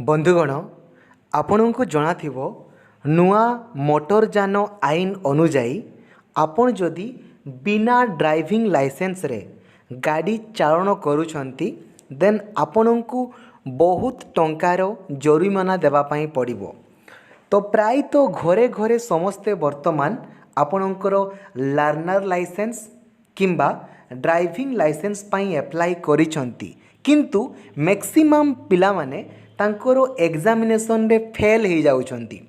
बंधुगण आपण को जना थिबो नुआ मोटरयान आईन अनुजाई आपण जदि बिना ड्राइविंग लाइसेंस रे गाड़ी चालन करूछंती देन आपण को बहुत टंकार जरिमाना देवा पई पड़िबो। तो प्राय तो घरे घरे समस्ते वर्तमान आपणकर लर्नर लाइसेंस किंबा ड्राइविंग लाइसेंस पई अप्लाई करिसंती किंतु मैक्सिमम पिला माने तांकर एग्जामिनेशन रे फेल हो जाउछंती।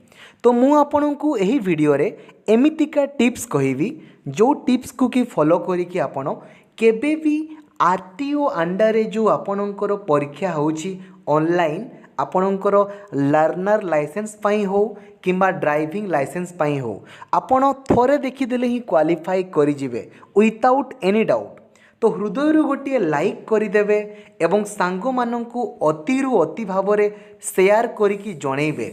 तो मु आपन को यही वीडियो रे एमितिका टिप्स कहिवी जो टिप्स को कि फॉलो करिकि आपण केबे भी आरटीओ अंडर रे जो आपणकर परीक्षा होउची ऑनलाइन आपणकर लर्नर लाइसेंस पई हो किंबा ड्राइविंग लाइसेंस पई हो आपण थोरे देखिदेले ही क्वालिफाई करि जिवे विदाउट एनी डाउट। तो हृदय गोटे लाइक करदेवे एवं सांग मानू अतिरु अति भाव शेयर करिकी जणेबे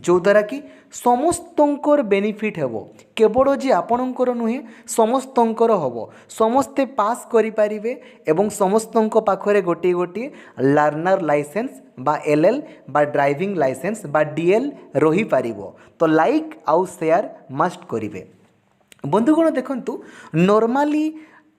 जो द्वारा कि समस्तंकर बेनिफिट हेबो केवल जे आपणकर नुहे समस्तंकर हेबो समस्ते पास करि पारिबे एवं समस्तंक पाखरे गोटे गोटे लर्नर लाइसेंस बा एलएल बा ड्राइविंग लाइसेंस बा डीएल रही पारिबो। तो लाइक आउ शेयर मस्ट करिवे। बंधुगण देखंतु नॉर्मली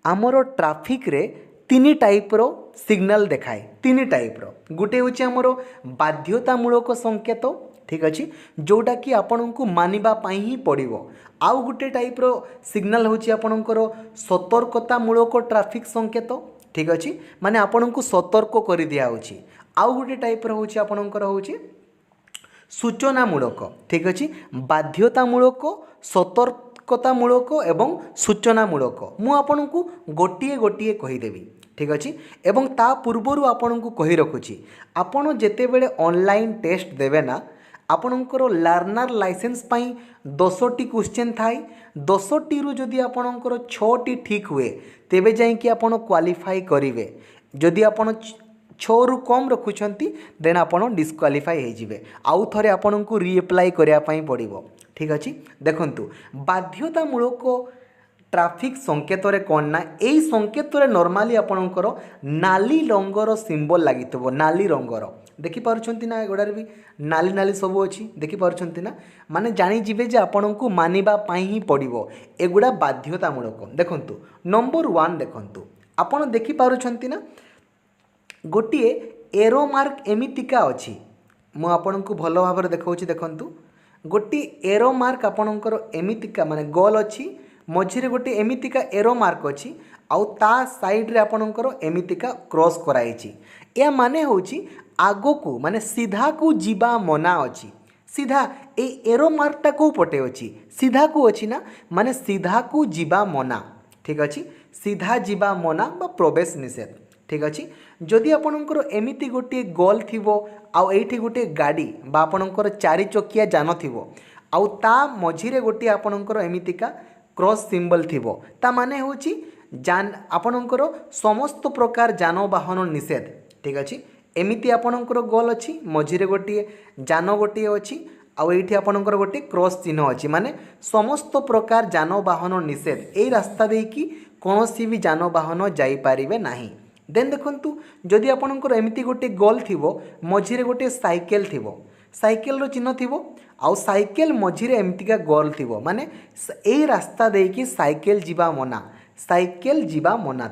आमर ट्राफिक रे तीन टाइप रो सिग्नल देखाए तीन टाइप रो गोटे होची आमर बाध्यतामूलक संकेत ठीक अच्छे जोटा कि आपण को मानिबा पाई ही पड़िबो। आउ गोटे टाइप रो सिग्नल होची आपणकर सतर्कतामूलक ट्राफिक संकेत ठीक अच्छे माने आपण को सतर्क कर दिया होची। आउ गोटे टाइप रो होची आपणकर होची सूचनामूलक ठीक अच्छे बाध्यतामूलक सतर्कतामूलक एवं सूचनामूलक मु आपन को गोटे गोटे कहीदेवी ठीक अच्छे। एवं ता पूर्वर आपन को कही रखुची आपण जेते बेले ऑनलाइन टेस्ट देवे ना आपणकर लर्नर लाइसेंस पाई 10टी क्वेश्चन थाई 10टी रु जदि आपणकर 6टी ठीक हुए तेबे जाई कि आपण क्वालिफाई करिवे। जदि आपण 6 रु कम रखुछंती देन आपण डिस्क्वालिफाई हो जिवे आउ थरे आपण को रीअप्लाई करिया पाई पड़िबो ठीक अच्छे। देखंतु बाध्यतामूलक ट्राफिक संकेत रे कोन ना एई संकेत रे नॉर्मली आपणकर नाली रंगर सिंबल लागितबो नाली रंगर देखि पारुछंती ना एगुडार भी नाली नाली सब अच्छी देखि पारुछंती ना माने जानी जिवे जे आपण को मानिबा पाई ही पड़िबो एगुडा बाध्यतामूलक। देखंतु नंबर 1 देखंतु आपण देखि पारुछंती ना गोटिए एरो मार्क एमितिका अछि मु आपण को भलो भाबरे देखाउछि। देखंतु गोटी एरो मार्क आपणकर एमितिका माने गोल अछि मझिरे गोटे एमितिका एरो मार्क अछि आउ ता साइड रे आपणकर एमितिका क्रॉस कराइछि या माने होछि आगो को माने सीधा को जीवा मना अछि सीधा ए एरो मार्कटा को पटे अछि सीधा को अछि ना माने सीधा को जीवा मना ठीक अछि सीधा जीवा मना बा प्रवेश निषेध ठीक अछि। जदि आपणकर एमिति गोटे गोल थिबो आउ एठी गोटे गाड़ी बा आपणकर 4 चकिया जान थिबो आउ ता मझिरे गोटे आपणकर एमितिका क्रॉस सिंबल थिबो ता माने होछि जान आपणकर समस्त प्रकार जानवाहन निषेध ठीक अछि। एमिति आपणकर गोल अछि मझिरे गोटे जान गोटे अछि आउ एठी आपणकर गोटे क्रॉस चिन्ह अछि माने समस्त प्रकार जानवाहन निषेध एई रास्ता दे कि कोनोसी भी जानवाहन जाई पारिबे नाही। देन देखंतु जदि आपणकर एमिति गोटे गोल थिबो मझिरे गोटे साइकेल थिबो साइकेल रो चिन्ह थिबो आउ साइकेल मझिरे एमितिका गोल थिबो माने एई रास्ता दे कि साइकेल जीवा मना साइकेल जीवा मना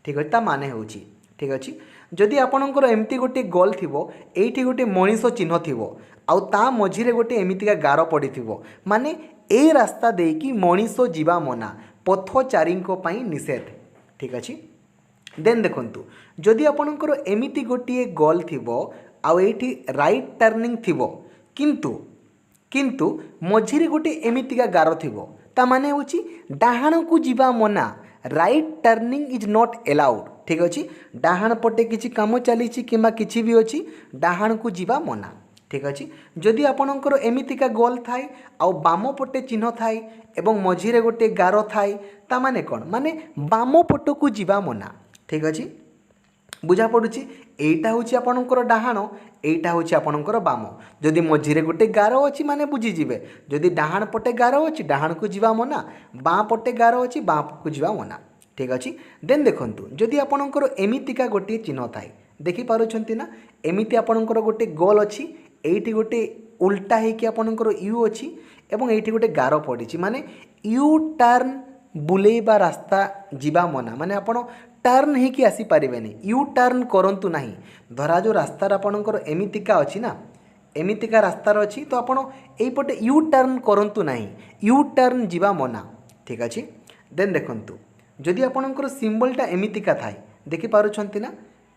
ठीक अछि ता माने होछि ठीक अछि। जदि आपणकर एमिति गोटे गोल थिबो एठी गोटे मनीष चिन्ह थिबो आउ ता मझिरे गोटे एमितिका गार पड़िथिबो माने ए रास्ता दे कि मनीष जीवा मना पथचारींको पई निषेध ठीक अछि। देन देखंतु जदि आपणकर एमिति गोटे गोल थिबो आउ एठी राइट टर्निंग थिबो किंतु मझिरे गोटे एमितिका गार थिबो ता माने होछि डाहाण को जीवा मना right turning is not allowed ठीक अच्छे। डाहाण पटे किसी काम चली किंबा किसी भी अच्छी डाहाण को जीवा मना ठीक अच्छे। जदि आपणकर एमितिका गोल थाए आउ बाम पटे चिन्ह थाए एवं मझिरे गोटे गार थाए ता माने कोन माने बाम पट को जीवा मना ठीक अच्छे बुझा पड़ुची एटा होची आपणकर डाहाण एटा होची आपणकर बाम जदि मझिरे गोटे गार अछि माने बुझी जिवे जदि डाहाण पटे गार अछि डाहाण को जीवा मना बाँ पटे गार अछि बाँ को जीवा मना ठीक अच्छे। देन देखंतु जदि आपणकर एमितिका गोटे चिन्ह थाए देखि पारुछंती ना एमिति आपणकर गोटे गोल अछि एठी गोटे उल्टा होकि आपणकर यू अच्छी एवं एठी गोटे गार पड़ी माने यू टर्न बुलेबा रास्ता जीवा मना माने आपण टर्न होकि आसीपारे यू टर्न करूँ ना धरा जो रास्तार आपणकर एमितिका अच्छी ना एमितिका रास्तार अच्छी तो आपण यहीपटे यू टर्न करूँ ना यू टर्न जीवा मना ठीक अच्छे। देन देखंतु जदि आपणकर सिंबलटा एमितिका थाए देखिपारुछंती ना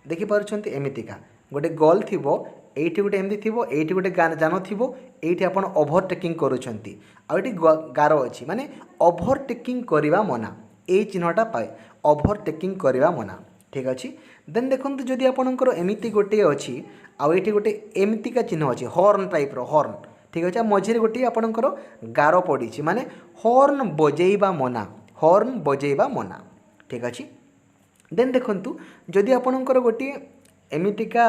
देखिपारुछंती एमितिका गोटे गोल थिबो एठी गोटे एमती थिबो एठी गोटे जान थिबो एठी आपण ओभरटेकिंग करूछंती आ एठी गारो अछि माने ओभरटेकिंग करिवा मना ए चिन्हटा पाए ओभरटेकिंग करिवा मना ठीक अछि। देन देखंतु जदि आपणकर एमिति गोटे अछि आ एठी गोटे एमितिका चिन्ह अछि हॉर्न टाइप रो हॉर्न ठीक अच्छे मझे गोटे आपणकर गार पड़ी माने हॉर्न बजेइबा मना हॉर्न बजेइबा मना ठीक अच्छे। देन देखंतु जदि आपणकर गोटे एमितिका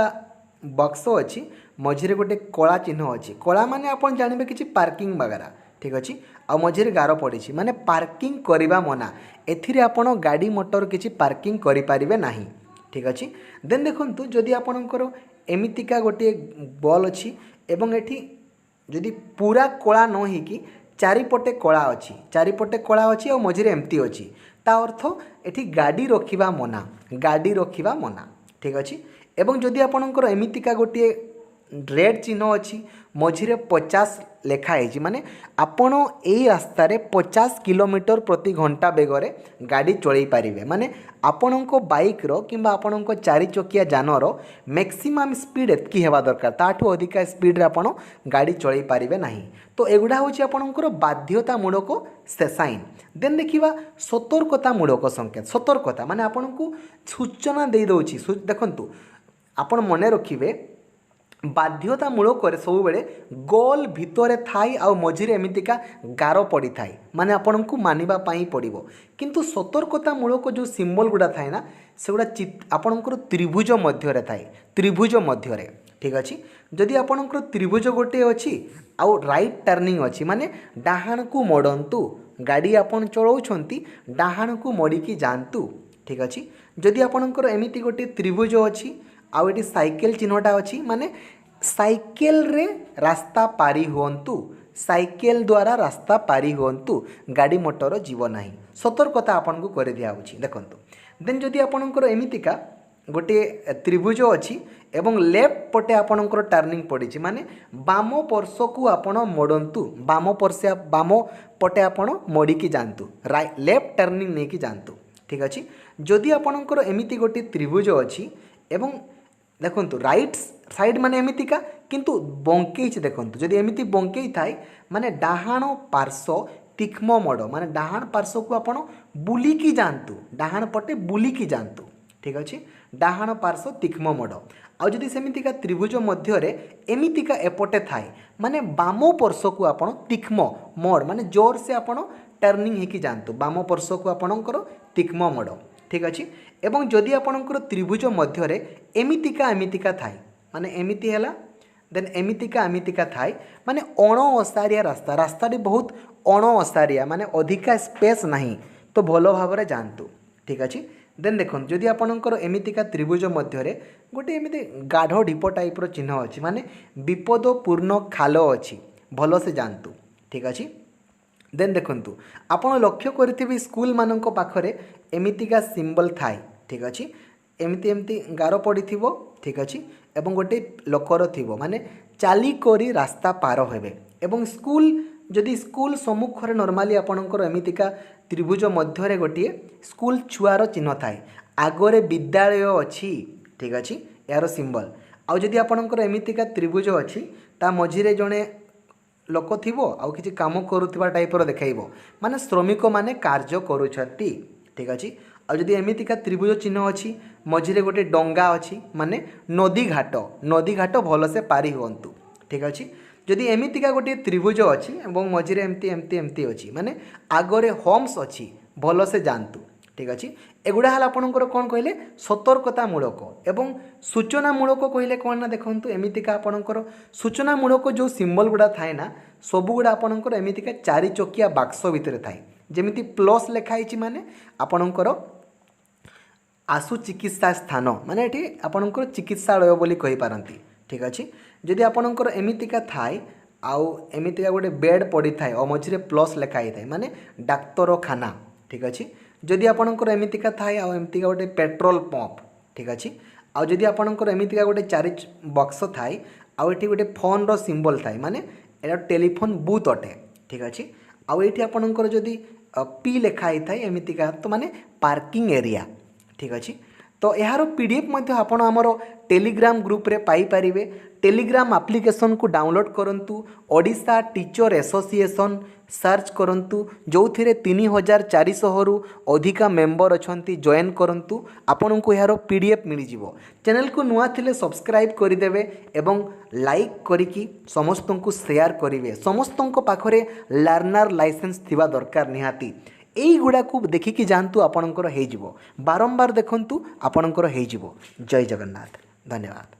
बक्स अच्छी मझे गोटे कला चिन्ह अच्छी कला माने आपन जानबे किछि पार्किंग वगैरह ठीक अच्छे आ मझे गार पड़ी माने पार्किंग करिबा मना एथिरे आपण गाड़ी मोटर किछि पार्किंग करि पारिबे नाही ठीक अच्छे। देन देखंतु जदि आपणकर एमितिका गोटे बॉल अच्छी एवं एठी जदि पूरा कला न होइकी चारिपटे कला अच्छी चारिपटे कला अच्छी और मझे एमती अच्छी ता अर्थ एठी गाड़ी रखिबा मना ठीक अच्छे। एवं जदि आपणकर एमितिका गोटे रेड चिन्ह अच्छी मझे 50 लेखाई माने आपण एई रास्तार 50 किलोमीटर प्रति घंटा बेगर गाड़ी चलई पारिबे माने आपणको बाइक रो किंबा आपणको चारि चकिया जानर मैक्सिमम स्पीड एतकी हेबा दरकार ताठू अधिक स्पीड रे आपण गाड़ी चलई पारिबे नाही तो एगुडा होची आपणकर बाध्यतामूलक साइन। देन देखिबा सतर्कतामूलक संकेत सतर्कता माने आपणको सूचना दे दउची देखंतु आपण मने रखिबे बाध्यतामूलक सब बेले गोल भितर थाई आ मझे एमितिका गार पड़ी थाए माने आपनको मानिबा पाई पड़िबो किंतु सतर्कतामूलक जो सिंबल गुड़ा थाए ना सेगुड़ा आपणकर त्रिभुज मध्य थाए त्रिभुज मध्य ठीक अच्छे। जदि आपणकर त्रिभुज गोटे अच्छी आउ राइट टर्निंग अच्छी माने डाहाण को मोड़ंतु गाड़ी आपन चलाउछंती डाहाण को मोड़िकी जांतु ठीक अच्छे। जदि आपणकर एमिति गोटे त्रिभुज अच्छी आउ एटी साइकेल चिन्हटा अच्छी माने साइकेल रे रास्ता पारी हुंतु साइकेल द्वारा रास्ता पारी हुंतु गाड़ी मोटर जीव नाही सतर्कता आपन को कर दिया होछि देखंतु। देन जदि आपणकर एमितिका गोटे त्रिभुज अच्छी एवं लेफ्ट पटे आपणकर टर्निंग पड़ी माने बाम पर्श को आपण मोड़ंतु बाम पटे आपण मोड़िकी जांतु राइट लेफ्ट टर्निंग नहीं कि जांतु ठीक अच्छे। जदि आपणकर एमिति गोटे त्रिभुज अच्छी एवं देखंतु राइट साइड माने एमितिका किंतु बंकई देखंतु जदि एमिति बंकई थाए माने डाहाण पार्श्व तीक्ष्म मोड़ माने डाहाण पार्श्व को आपण बुलिकी जांतु डाहाण पटे बुलिकी जांतु ठीक अच्छे डाहाण पार्श्व तीक्ष्म मोड़ आ जदि सेमितिका त्रिभुज मध्य रे एमितिका एपटे थाए माने बाम पार्श्व को आपण तीक्ष्म मोड़ माने जोर से आपण टर्निंग हेकी जांतु बाम पार्श्व को आपणकर तीक्ष्म मोड़ ठीक अच्छे। एवं जदि आपणकर त्रिभुज मध्य रे एमितिका थाए माने एमिति हैला देन एमितिका थाए माने अण असारिया रास्ता रास्ताटी बहुत अण असारिया माने अधिका स्पेस नहीं तो भल भाव में जातु ठीक अच्छे। देन देखो जदि आपणकर एमितिका त्रिभुज मध्य रे गोटे एमिति गाढ़ ढीप टाइप रो चिन्ह अच्छी माने विपदपूर्ण खाल अच्छी भल से जातु ठीक अच्छे। देन देखंतु आपण लक्ष्य करिथिबे स्कूल मानक पाखरे एमितिका सिंबल थाए ठीक अच्छे एमती गार पड़ी ठीक अच्छे एवं गोटे लोकर थिबो माने चाली करी रास्ता पार हेबे एवं स्कूल जदि स्कूल सम्मुख रे नॉर्मली आपणकर एमितिका त्रिभुज मध्य रे गोटे स्कूल छुआर चिन्ह थाए आगरे विद्यालय अच्छी ठीक अच्छे यार सिंबल आउ जदि आपणकर एमितिका त्रिभुज अच्छी ता मझिरे जणे लोक थिबो आउ किछि काम करूथिबा टाइप रो देखाइबो माने श्रमिक माने कार्य करूछंती ठीक अच्छे। आ जदि एमितिका त्रिभुज चिन्ह अच्छी मझिरे गोटे डंगा अच्छी माने नदी घाट भल से पारी हुंतु ठीक अच्छे। जदि एमितिका गोटे त्रिभुज अच्छी एवं मझिरे एमती अच्छी माने आगरे होम्स अच्छी भल से जातु ठीक अच्छे। एगुड़ा हल आपणकर कौन कहले सतर्कतामूलक एवं सूचनामूलक कहले कौन ना देखंतु एमितिका आपणकर सूचनामूलक जो सिंबल गुड़ा थाए ना सबुगुड़ा आपणकर एमितिका चारि चकिया बाक्स भितर थाए जेमिति प्लस लेखाई माने आपणकर आशु चिकित्सा स्थान माने एठी आपणकर चिकित्सालय बोली कहि पारंती ठीक अच्छे। जदि आपणकर एमितिका थाए आउ एमितिका गोटे बेड पड़ी थाए और मझे प्लस लिखाई थाए माने डाक्तरखाना ठीक अच्छे। जदि आपणकर एमितिका थाए आउ एमितिका गोटे पेट्रोल पंप ठीक अच्छे। आउ जदि आपणकर एमितिका गोटे 4 बक्स थाए आउ एठी गोटे फोन रो सिंबल थाए माने एटा टेलीफोन बूथ अटे ठीक अच्छे। आउ एठी आपणकर जदि पी लिखाई थाए एमितिका तो माने पार्किंग एरिया ठीक अच्छे। तो यार पीडीएफ मध्य आपण आमर टेलीग्राम ग्रुप रे पाई परिवे। टेलीग्राम एप्लिकेशन को डाउनलोड करंतु ओडिशा टीचर एसोसिएशन सर्च करंतु जो थिरे 3400 रु अधिका मेंबर अछंती जॉइन करंतु आपन को यार पीडीएफ मिल जिवो। चैनल को नुआ थिले सब्सक्राइब करि देबे एवं लाइक करिकी समस्तन को शेयर करिवे। समस्तन को पाखरे लर्नर लाइसेंस थिबा दरकार निहाती। एई गुडा को देखिकी जानतु आपणकर हेजिवो बारंबार देखंतु आपणकर हेजिवो। जय जगन्नाथ धन्यवाद।